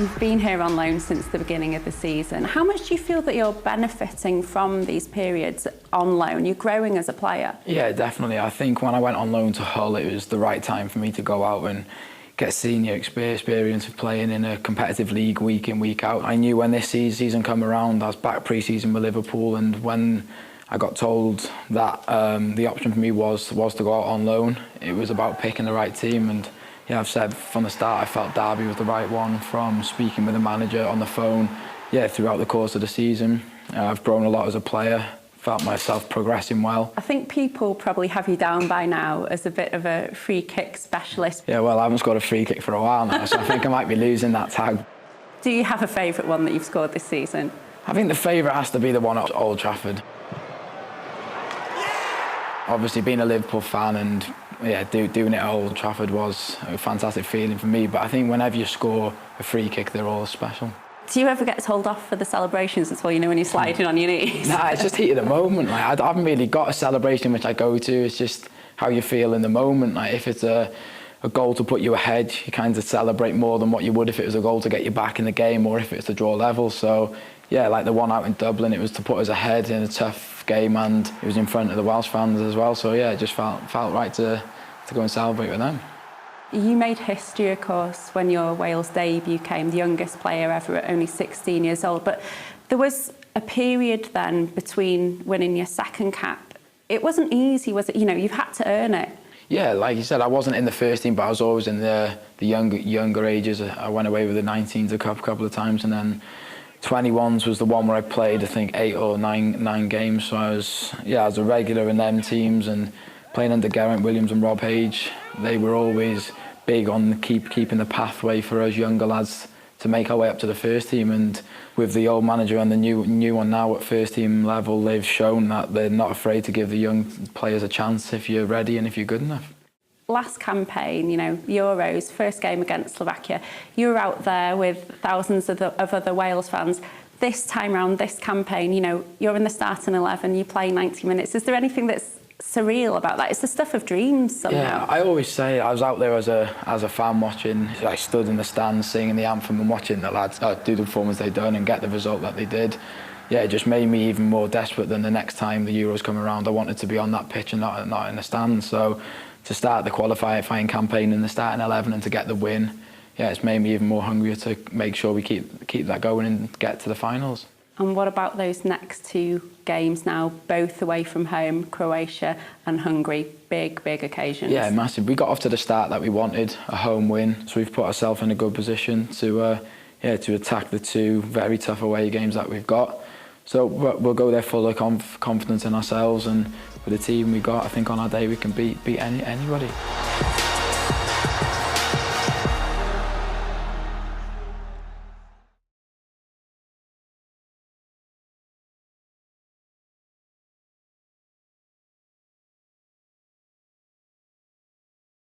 You've been here on loan since the beginning of the season. How much do you feel that you're benefiting from these periods on loan? You're growing as a player. Yeah, definitely. I think when I went on loan to Hull, it was the right time for me to go out and get senior experience of playing in a competitive league week in, week out. I knew when this season come around, I was back pre-season with Liverpool, and when I got told that the option for me was to go out on loan, it was about picking the right team. And yeah, I've said from the start I felt Derby was the right one, from speaking with the manager on the phone, throughout the course of the season. I've grown a lot as a player, felt myself progressing well. I think people probably have you down by now as a bit of a free kick specialist. Yeah, well, I haven't scored a free kick for a while now, so I think I might be losing that tag. Do you have a favourite one that you've scored this season? I think the favourite has to be the one at Old Trafford. Obviously, being a Liverpool fan and doing it at Old Trafford was a fantastic feeling for me, but I think whenever you score a free kick, they're all special. Do you ever get told off for the celebrations at all, when you're sliding on your knees? Nah, it's just heat of the moment. Like, I haven't really got a celebration which I go to. It's just how you feel in the moment. Like, if it's a goal to put you ahead, you kind of celebrate more than what you would if it was a goal to get you back in the game, or if it's to draw level. So yeah, like the one out in Dublin, it was to put us ahead in a tough game, and it was in front of the Welsh fans as well. So yeah, it just felt right to go and celebrate with them. You made history, of course, when your Wales debut came, the youngest player ever at only 16 years old. But there was a period then between winning your second cap. It wasn't easy, was it? You've had to earn it. Yeah, like you said, I wasn't in the first team, but I was always in the younger ages. I went away with the 19s a couple of times, and then 21s was the one where I played, I think, 8 or 9 games. So I was a regular in them teams, and playing under Geraint Williams and Rob Hage, they were always big on keeping the pathway for us younger lads to make our way up to the first team. And with the old manager and the new one now at first team level, they've shown that they're not afraid to give the young players a chance if you're ready and if you're good enough. Last campaign, Euros, first game against Slovakia, you were out there with thousands of other Wales fans. This time round, this campaign, you're in the starting 11, you play 90 minutes. Is there anything that's surreal about that? It's the stuff of dreams somehow. Yeah, I always say I was out there as a fan watching. I stood in the stands singing the anthem and watching the lads do the performance they'd done and get the result that they did. Yeah, it just made me even more desperate than the next time the Euros come around. I wanted to be on that pitch and not in the stands. So to start the qualifying campaign in the starting 11 and to get the win, it's made me even more hungrier to make sure we keep that going and get to the finals. And what about those next 2 games now, both away from home, Croatia and Hungary? Big occasions. Yeah, massive. We got off to the start that we wanted, a home win. So we've put ourselves in a good position to attack the 2 very tough away games that we've got. So we'll go there full of confidence in ourselves, and with the team we got, I think on our day we can beat anybody.